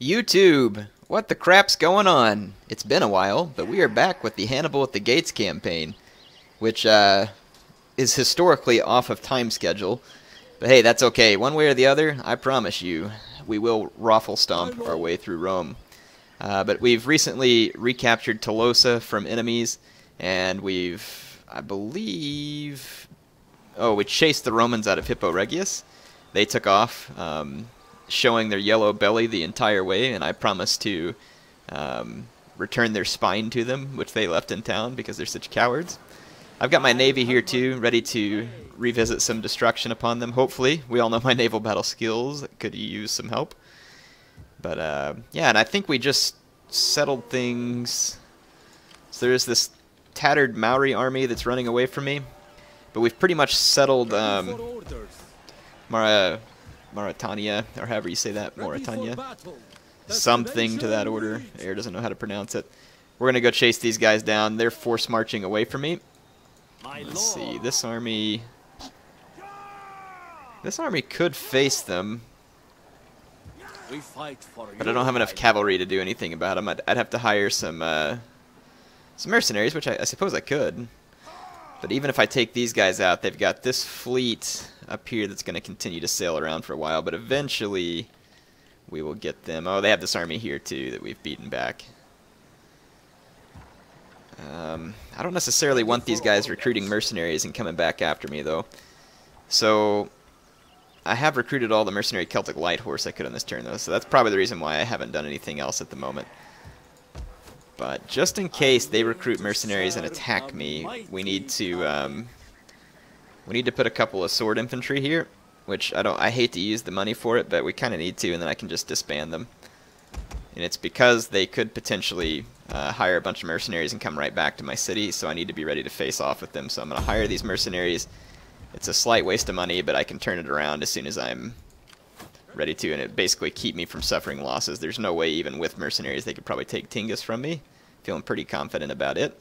YouTube, what the crap's going on? It's been a while, but we are back with the Hannibal at the Gates campaign, which is historically off of time schedule. But hey, that's okay. One way or the other, I promise you, we will raffle stomp our way through Rome. But we've recently recaptured Tolosa from enemies, and I believe... Oh, we chased the Romans out of Hippo Regius. They took off, showing their yellow belly the entire way, and I promised to return their spine to them, which they left in town because they're such cowards. I've got my navy here too, ready to revisit some destruction upon them, hopefully. We all know my naval battle skills could use some help. But yeah, and I think we just settled things. So there's this tattered Maori army that's running away from me, but we've pretty much settled Mauritania, or however you say that, Mauritania. Something to that order. Heir doesn't know how to pronounce it. We're going to go chase these guys down. They're force marching away from me. Let's see, this army could face them, but I don't have enough cavalry to do anything about them. I'd have to hire some mercenaries, which I suppose I could. But even if I take these guys out, they've got this fleet up here that's going to continue to sail around for a while, but eventually we will get them. Oh, they have this army here too that we've beaten back. I don't necessarily want these guys recruiting mercenaries and coming back after me, though. So I have recruited all the mercenary Celtic light horse I could on this turn, though, so that's probably the reason why I haven't done anything else at the moment. But just in case they recruit mercenaries and attack me, we need to put a couple of sword infantry here, which I hate to use the money for it, but we kind of need to, and then I can just disband them. And it's because they could potentially hire a bunch of mercenaries and come right back to my city, so I need to be ready to face off with them. So I'm going to hire these mercenaries. It's a slight waste of money, but I can turn it around as soon as I'm ready to, and it basically keep me from suffering losses. There's no way, even with mercenaries, they could probably take Tingis from me. Feeling pretty confident about it.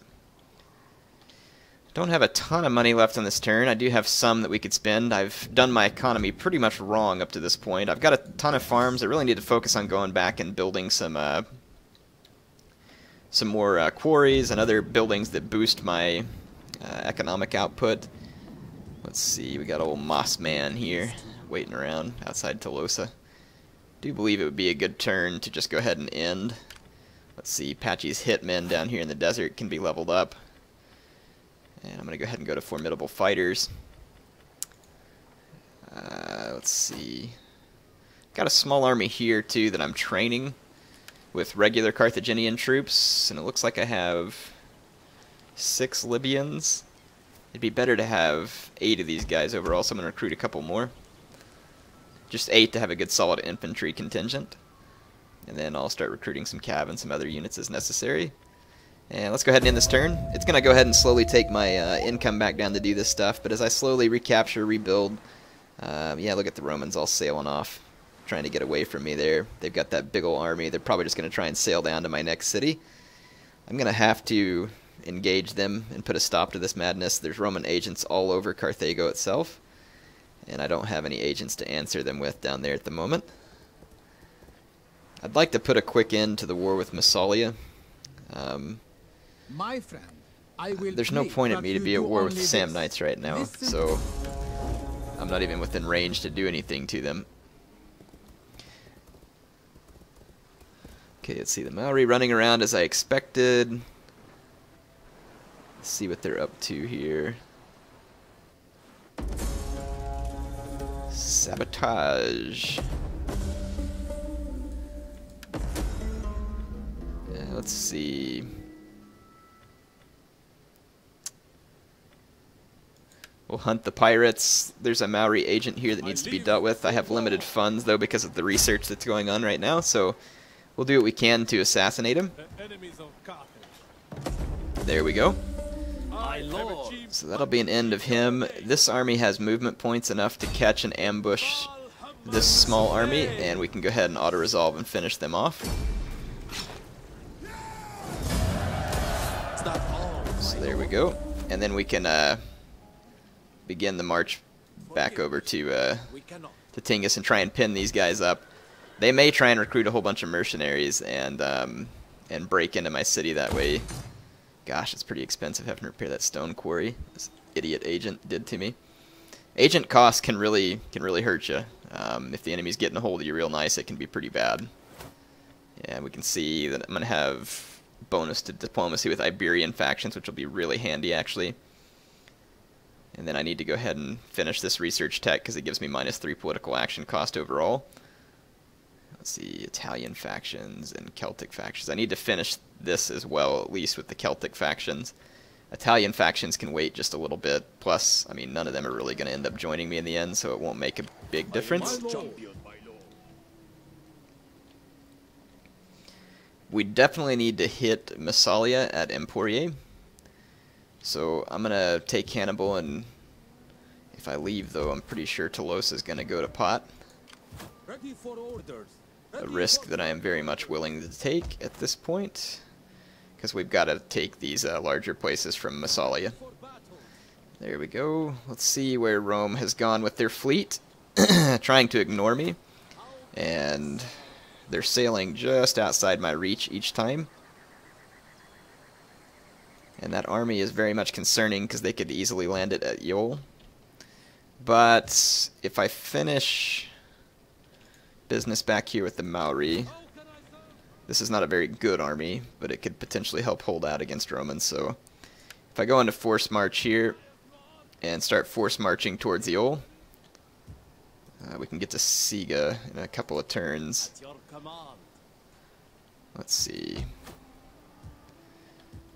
Don't have a ton of money left on this turn. I do have some that we could spend. I've done my economy pretty much wrong up to this point. I've got a ton of farms. I really need to focus on going back and building some more quarries and other buildings that boost my economic output. Let's see, we got old Moss Man here waiting around outside Tolosa. Do believe it would be a good turn to just go ahead and end. Let's see, Patchy's hitmen down here in the desert can be leveled up. And I'm going to go ahead and go to Formidable Fighters. Let's see. Got a small army here, too, that I'm training with regular Carthaginian troops. And it looks like I have 6 Libyans. It'd be better to have 8 of these guys overall, so I'm going to recruit a couple more. Just 8 to have a good solid infantry contingent. And then I'll start recruiting some cav and some other units as necessary. And let's go ahead and end this turn. It's going to go ahead and slowly take my income back down to do this stuff, but as I slowly recapture, rebuild, yeah, look at the Romans all sailing off, trying to get away from me there. They've got that big ol' army. They're probably just going to try and sail down to my next city. I'm going to have to engage them and put a stop to this madness. There's Roman agents all over Carthago itself, and I don't have any agents to answer them with down there at the moment. I'd like to put a quick end to the war with Massalia. My friend, there's no point in me to be at war with the Samnites right now, so I'm not even within range to do anything to them. Okay, let's see, the Maori running around as I expected. Let's see what they're up to here. Sabotage. Let's see. We'll hunt the pirates. There's a Maori agent here that needs to be dealt with. I have limited funds, though, because of the research that's going on right now, so we'll do what we can to assassinate him. There we go. So that'll be an end of him. This army has movement points enough to catch and ambush this small army, and we can go ahead and auto-resolve and finish them off. So there we go. And then we can begin the march back over to Tingis and try and pin these guys up. They may try and recruit a whole bunch of mercenaries and break into my city that way. Gosh, it's pretty expensive having to repair that stone quarry. This idiot agent did to me. Agent costs can really hurt you. If the enemy's getting a hold of you real nice, it can be pretty bad. Yeah, we can see that I'm going to have bonus to diplomacy with Iberian factions, which will be really handy, actually. And then I need to go ahead and finish this research tech because it gives me -3 political action cost overall. Let's see, Italian factions and Celtic factions. I need to finish this as well, at least with the Celtic factions. Italian factions can wait just a little bit. Plus, I mean, none of them are really going to end up joining me in the end, so it won't make a big difference. We definitely need to hit Massalia at Emporia. So I'm going to take Hannibal, and if I leave, though, I'm pretty sure Tolosa is going to go to pot. Ready for orders. A risk that I am very much willing to take at this point, because we've got to take these larger places from Massalia. There we go. Let's see where Rome has gone with their fleet, trying to ignore me, and they're sailing just outside my reach each time. And that army is very much concerning because they could easily land it at Yol. But if I finish business back here with the Maori, this is not a very good army, but it could potentially help hold out against Romans. So if I go into force march here and start force marching towards Yol, we can get to Siga in a couple of turns. Let's see.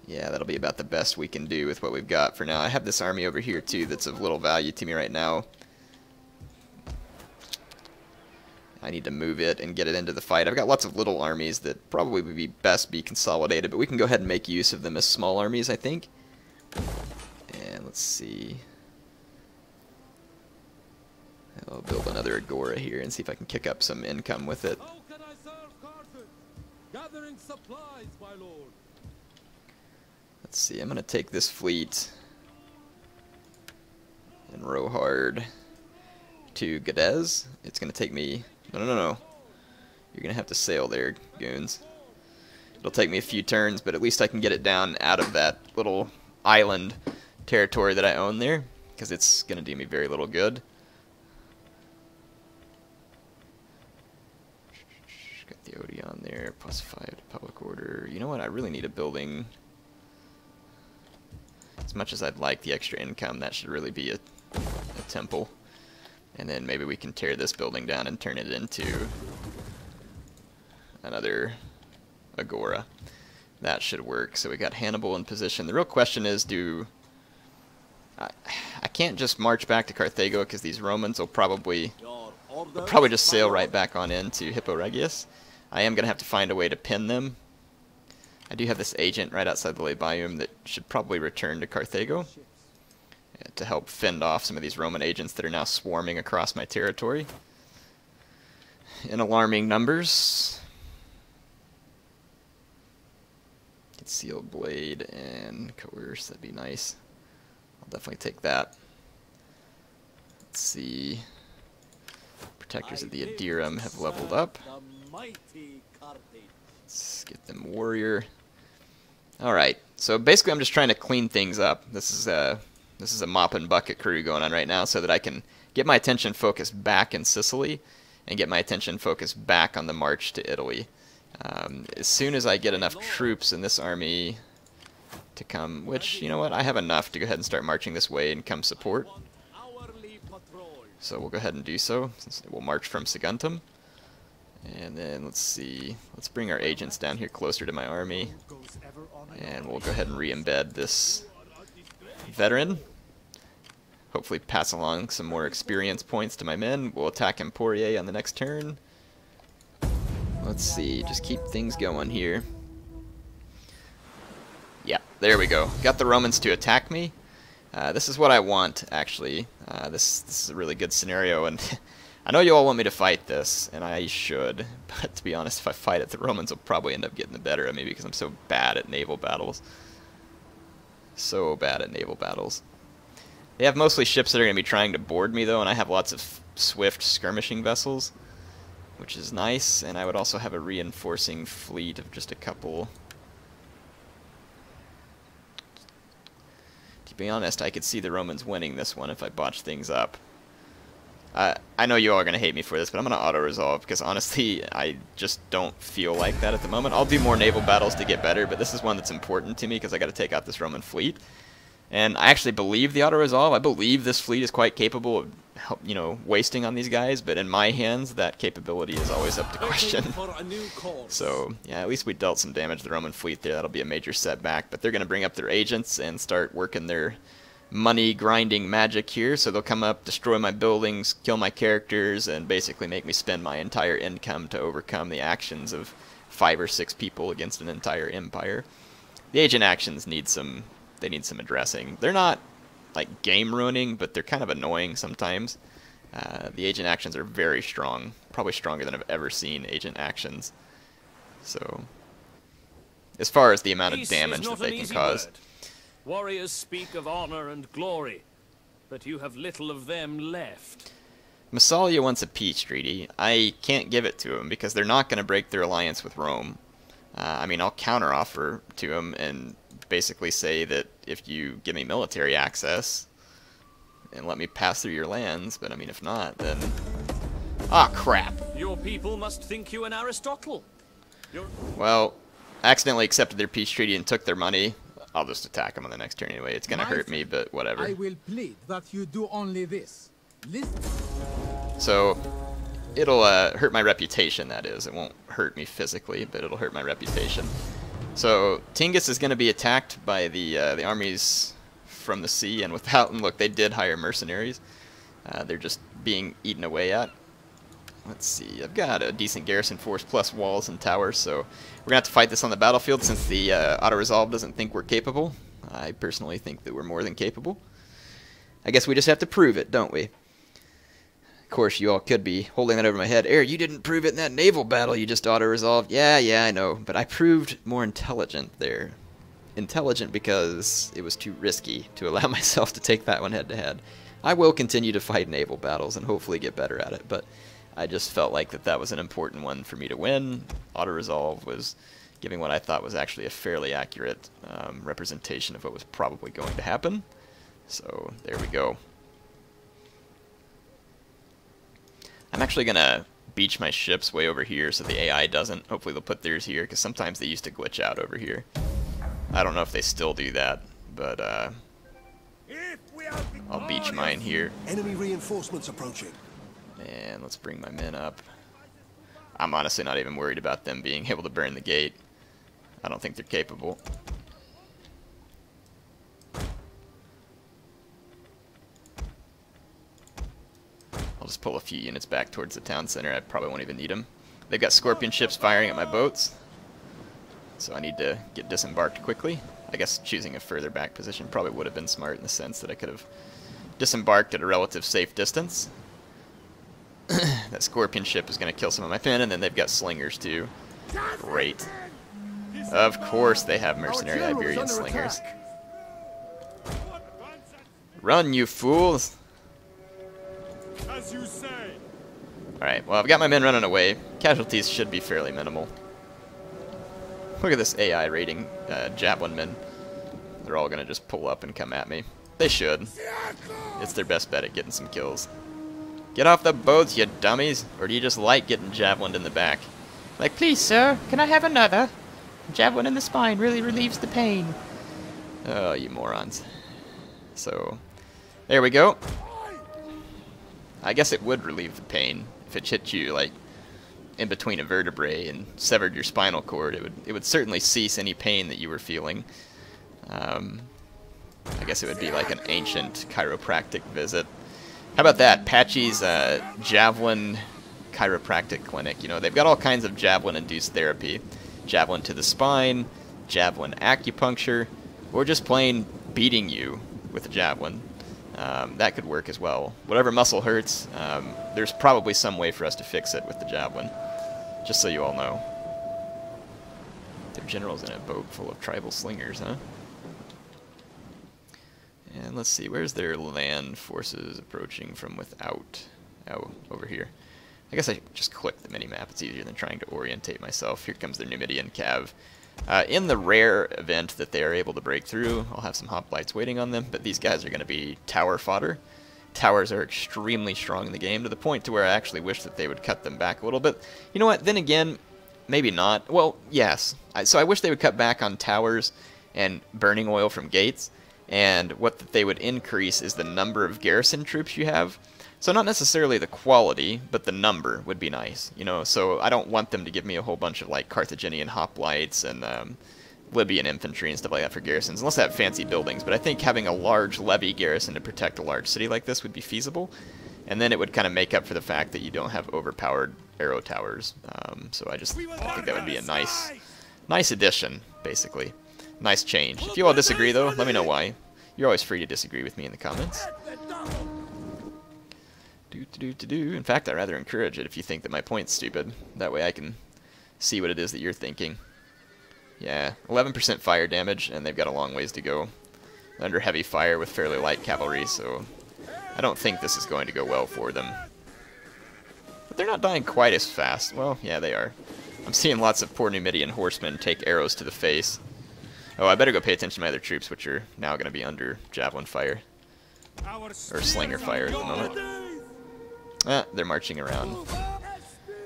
Yeah, that'll be about the best we can do with what we've got for now. I have this army over here too that's of little value to me right now. I need to move it and get it into the fight. I've got lots of little armies that probably would be best be consolidated, but we can go ahead and make use of them as small armies, I think. And let's see. I'll build another Agora here and see if I can kick up some income with it. How can I serve Carthage? Gathering supplies, my lord. Let's see, I'm going to take this fleet and row hard to Gadez. It's going to take me... No. You're going to have to sail there, goons. It'll take me a few turns, but at least I can get it down out of that little island territory that I own there, because it's going to do me very little good. Got the Odeon there, +5 to public order. You know what? I really need a building. As much as I'd like the extra income, that should really be a temple. And then maybe we can tear this building down and turn it into another Agora. That should work. So we got Hannibal in position. The real question is, I can't just march back to Carthago because these Romans will probably just sail right back on into Hippo Regius. I am going to have to find a way to pin them. I do have this agent right outside the Labium that should probably return to Carthago to help fend off some of these Roman agents that are now swarming across my territory in alarming numbers. Get Sealed Blade and Coerce, that'd be nice. I'll definitely take that. Let's see. Protectors of the Adirum have leveled up. Let's get them Warrior. Alright, so basically I'm just trying to clean things up. This is a mop and bucket crew going on right now so that I can get my attention focused back in Sicily and get my attention focused back on the march to Italy. As soon as I get enough troops in this army to come, which, you know what, I have enough to go ahead and start marching this way and come support. So we'll go ahead and do so, since we'll march from Saguntum. And then let's see, let's bring our agents down here closer to my army. And we'll go ahead and re-embed this veteran. Hopefully pass along some more experience points to my men. We'll attack Emporia on the next turn. Let's see, just keep things going here. Yeah, there we go. Got the Romans to attack me. This is what I want, actually. This is a really good scenario, and I know you all want me to fight this, and I should, but to be honest, if I fight it, the Romans will probably end up getting the better of me because I'm so bad at naval battles. So bad at naval battles. They have mostly ships that are going to be trying to board me, though, and I have lots of swift skirmishing vessels. which is nice, and I would also have a reinforcing fleet of just a couple. To be honest, I could see the Romans winning this one if I botched things up. I know you all are going to hate me for this, but I'm going to auto-resolve, because honestly, I just don't feel like that at the moment. I'll do more naval battles to get better, but this is one that's important to me, because I got to take out this Roman fleet. And I actually believe the auto-resolve. I believe this fleet is quite capable of, you know, wasting on these guys, but in my hands, that capability is always up to question. So, yeah, at least we dealt some damage to the Roman fleet there. That'll be a major setback, but they're going to bring up their agents and start working their money grinding magic here. So they'll come up, destroy my buildings, kill my characters, and basically make me spend my entire income to overcome the actions of 5 or 6 people against an entire empire. The agent actions need some addressing. They're not like game ruining, but they're kind of annoying sometimes. The agent actions are very strong, probably stronger than I've ever seen agent actions. So as far as the amount of damage that they can cause. Warriors speak of honor and glory, but you have little of them left. Massalia wants a peace treaty. I can't give it to them because they're not going to break their alliance with Rome. I mean, I'll counteroffer to them and basically say that if you give me military access and let me pass through your lands, but I mean, if not, then... Ah, crap! Your people must think you an Aristotle. Well, I accidentally accepted their peace treaty and took their money. I'll just attack them on the next turn anyway. It's gonna hurt me, but whatever. I will plead that you do only this. Listen. So, it'll hurt my reputation, that is. It won't hurt me physically, but it'll hurt my reputation. So, Tingis is gonna be attacked by the armies from the sea, and without, and look, they did hire mercenaries. They're just being eaten away at. Let's see, I've got a decent garrison force plus walls and towers, so we're going to have to fight this on the battlefield since the auto-resolve doesn't think we're capable. I personally think that we're more than capable. I guess we just have to prove it, don't we? Of course, you all could be holding that over my head. Heir, you didn't prove it in that naval battle you just auto-resolved. Yeah, I know, but I proved more intelligent there. Intelligent because it was too risky to allow myself to take that one head-to-head. I will continue to fight naval battles and hopefully get better at it, but I just felt like that was an important one for me to win. Auto-resolve was giving what I thought was actually a fairly accurate representation of what was probably going to happen. So there we go. I'm actually going to beach my ships way over here so the AI doesn't. Hopefully they'll put theirs here, because sometimes they used to glitch out over here. I don't know if they still do that, but I'll beach mine here. Enemy reinforcements approaching. And let's bring my men up. I'm honestly not even worried about them being able to burn the gate. I don't think they're capable. I'll just pull a few units back towards the town center. I probably won't even need them. They've got scorpion ships firing at my boats, so I need to get disembarked quickly. I guess choosing a further back position probably would have been smart in the sense that I could have disembarked at a relative safe distance. That scorpion ship is going to kill some of my men, and then they've got slingers too. Great. Of course they have mercenary Iberian slingers. Run, you fools! As you say. Alright, well, I've got my men running away. Casualties should be fairly minimal. Look at this AI raiding javelin men. They're all going to just pull up and come at me. They should. It's their best bet at getting some kills. Get off the boats, you dummies! Or do you just like getting javelined in the back? Like, please, sir, can I have another? Javelin in the spine really relieves the pain. Oh, you morons. So, there we go. I guess it would relieve the pain if it hit you, like, in between a vertebrae and severed your spinal cord. It would certainly cease any pain that you were feeling. I guess it would be like an ancient chiropractic visit. How about that? Patchy's Javelin Chiropractic Clinic. You know, they've got all kinds of javelin-induced therapy. Javelin to the spine, javelin acupuncture, or just plain beating you with a javelin. That could work as well. Whatever muscle hurts, there's probably some way for us to fix it with the javelin. Just so you all know. Their general's in a boat full of tribal slingers, huh? And let's see, where's their land forces approaching from without? Oh, over here. I guess I just click the mini-map. It's easier than trying to orientate myself. Here comes their Numidian cav. In the rare event that they are able to break through, I'll have some hoplites waiting on them, but these guys are going to be tower fodder. Towers are extremely strong in the game, to the point to where I actually wish that they would cut them back a little bit. You know what? Then again, maybe not. Well, yes. So I wish they would cut back on towers and burning oil from gates, and what that they would increase is the number of garrison troops you have. So not necessarily the quality, but the number would be nice, you know. So I don't want them to give me a whole bunch of like Carthaginian hoplites and Libyan infantry and stuff like that for garrisons, unless they have fancy buildings. But I think having a large levy garrison to protect a large city like this would be feasible, and then it would kind of make up for the fact that you don't have overpowered arrow towers. So I think that would be a nice addition, basically. Nice change. If you all disagree, though, let me know why. You're always free to disagree with me in the comments. In fact, I rather encourage it if you think that my point's stupid. That way I can see what it is that you're thinking. Yeah, 11% fire damage, and they've got a long ways to go. Under heavy fire with fairly light cavalry, so I don't think this is going to go well for them. But they're not dying quite as fast. Well, yeah, they are. I'm seeing lots of poor Numidian horsemen take arrows to the face. Oh, I better go pay attention to my other troops, which are now going to be under javelin fire. Or slinger fire at the moment. They're marching around.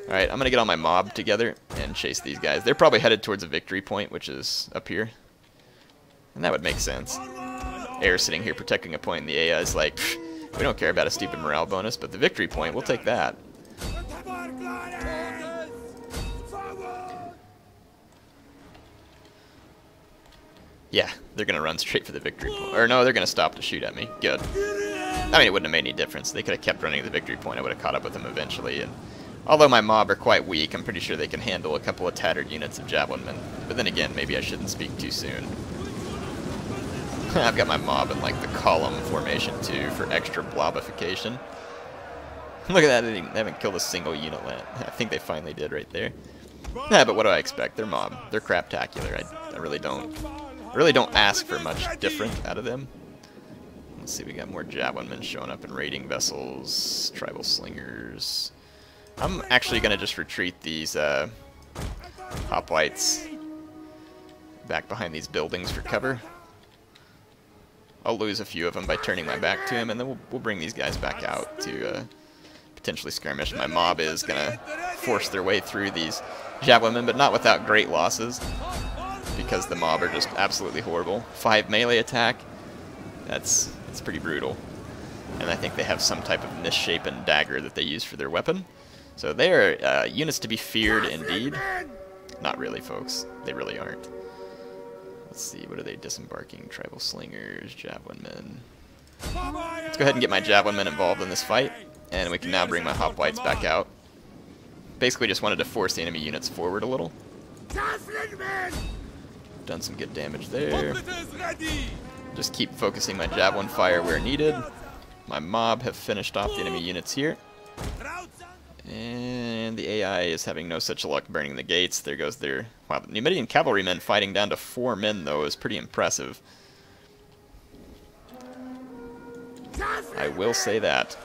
Alright, I'm going to get all my mob together and chase these guys. They're probably headed towards a victory point, which is up here. And that would make sense. Heir sitting here protecting a point, and the AI is like, we don't care about a stupid morale bonus, but the victory point, we'll take that. Yeah, they're going to run straight for the victory point. Or no, they're going to stop to shoot at me. Good. I mean, it wouldn't have made any difference. They could have kept running to the victory point. I would have caught up with them eventually. And although my mob are quite weak, I'm pretty sure they can handle a couple of tattered units of javelinmen. But then again, maybe I shouldn't speak too soon. I've got my mob in like the column formation too for extra blobification. Look at that, they haven't killed a single unit yet. I think they finally did right there. Yeah, but what do I expect? They're mob. They're craptacular. I really don't ask for much different out of them. Let's see, we got more javelinmen showing up in raiding vessels, tribal slingers. I'm actually going to just retreat these hoplites back behind these buildings for cover. I'll lose a few of them by turning my back to him, and then we'll bring these guys back out to potentially skirmish. My mob is going to force their way through these javelinmen, but not without great losses, because the mob are just absolutely horrible. 5 melee attack, that's pretty brutal. And I think they have some type of misshapen dagger that they use for their weapon. So they are units to be feared indeed. Not really, folks. They really aren't. Let's see, what are they disembarking? Tribal slingers, javelinmen. Let's go ahead and get my javelinmen involved in this fight, and we can now bring my hoplites back out. Basically just wanted to force the enemy units forward a little. Done some good damage there. Just keep focusing my javelin fire where needed. My mob have finished off the enemy units here. And the AI is having no such luck burning the gates. There goes their... Wow, the Numidian cavalrymen fighting down to 4 men, though, is pretty impressive. I will say that.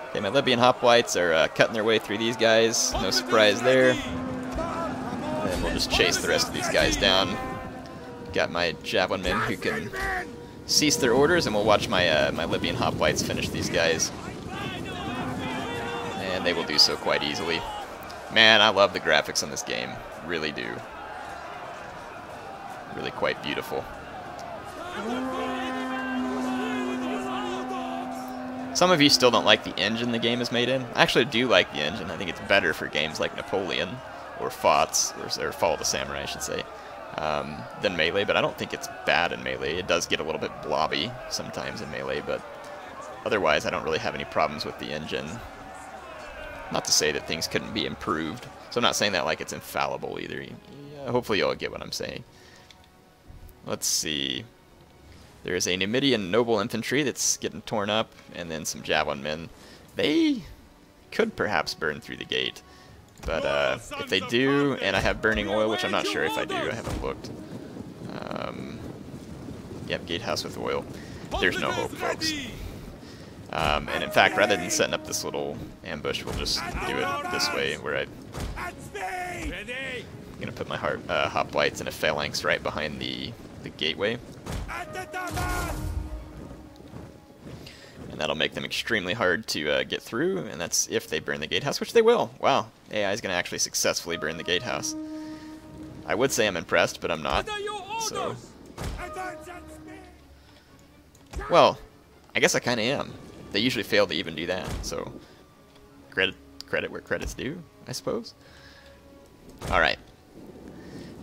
Okay, my Libyan hoplites are cutting their way through these guys. No surprise there. And then we'll just chase the rest of these guys down. Got my javelinmen who can cease their orders, and we'll watch my my Libyan hoplites finish these guys. And they will do so quite easily. Man, I love the graphics on this game. Really do. Really quite beautiful. Some of you still don't like the engine the game is made in. I actually do like the engine. I think it's better for games like Napoleon, or FOTS, or Fall of the Samurai, I should say, than Melee, but I don't think it's bad in Melee. It does get a little bit blobby sometimes in Melee, but otherwise I don't really have any problems with the engine. Not to say that things couldn't be improved, so I'm not saying that like it's infallible either. Yeah, hopefully you'll get what I'm saying. Let's see. There is a Numidian noble infantry that's getting torn up, and then some javelin men. They could perhaps burn through the gate, but if they do, and I have burning oil, which I'm not sure if I do, I haven't looked. Yep, gatehouse with oil. there's no hope, folks. And in fact, rather than setting up this little ambush, we'll just do it this way, where I'm gonna put my hoplites in a phalanx right behind the gateway. And that'll make them extremely hard to get through, and that's if they burn the gatehouse, which they will. Wow, AI is going to actually successfully burn the gatehouse. I would say I'm impressed, but I'm not. So, well, I guess I kind of am. They usually fail to even do that, so credit where credit's due, I suppose. Alright.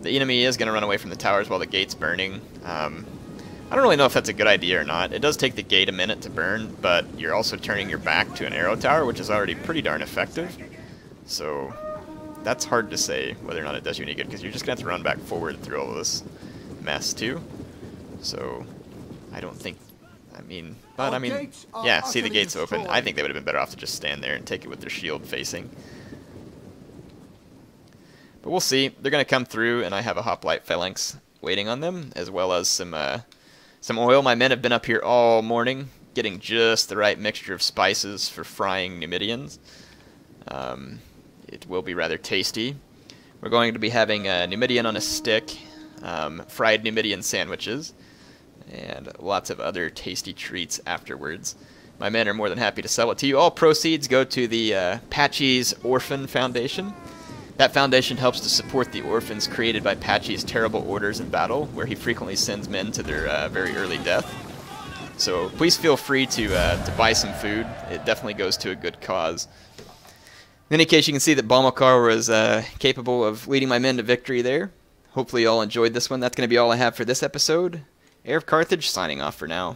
The enemy is going to run away from the towers while the gate's burning. I don't really know if that's a good idea or not. It does take the gate a minute to burn, but you're also turning your back to an arrow tower, which is already pretty darn effective. So that's hard to say whether or not it does you any good, because you're just going to have to run back forward through all of this mess too. So I don't think... yeah, see the gate's open. I think they would have been better off to just stand there and take it with their shield facing. But we'll see. They're going to come through, and I have a hoplite phalanx waiting on them, as well as some oil. My men have been up here all morning, getting just the right mixture of spices for frying Numidians. It will be rather tasty. We're going to be having a Numidian on a stick, fried Numidian sandwiches, and lots of other tasty treats afterwards. My men are more than happy to sell it to you. All proceeds go to the Patchy's Orphan Foundation. That foundation helps to support the orphans created by Patchy's terrible orders in battle, where he frequently sends men to their very early death. So please feel free to buy some food. It definitely goes to a good cause. In any case, you can see that Balmakar was capable of leading my men to victory there. Hopefully you all enjoyed this one. That's going to be all I have for this episode. HeirofCarthage signing off for now.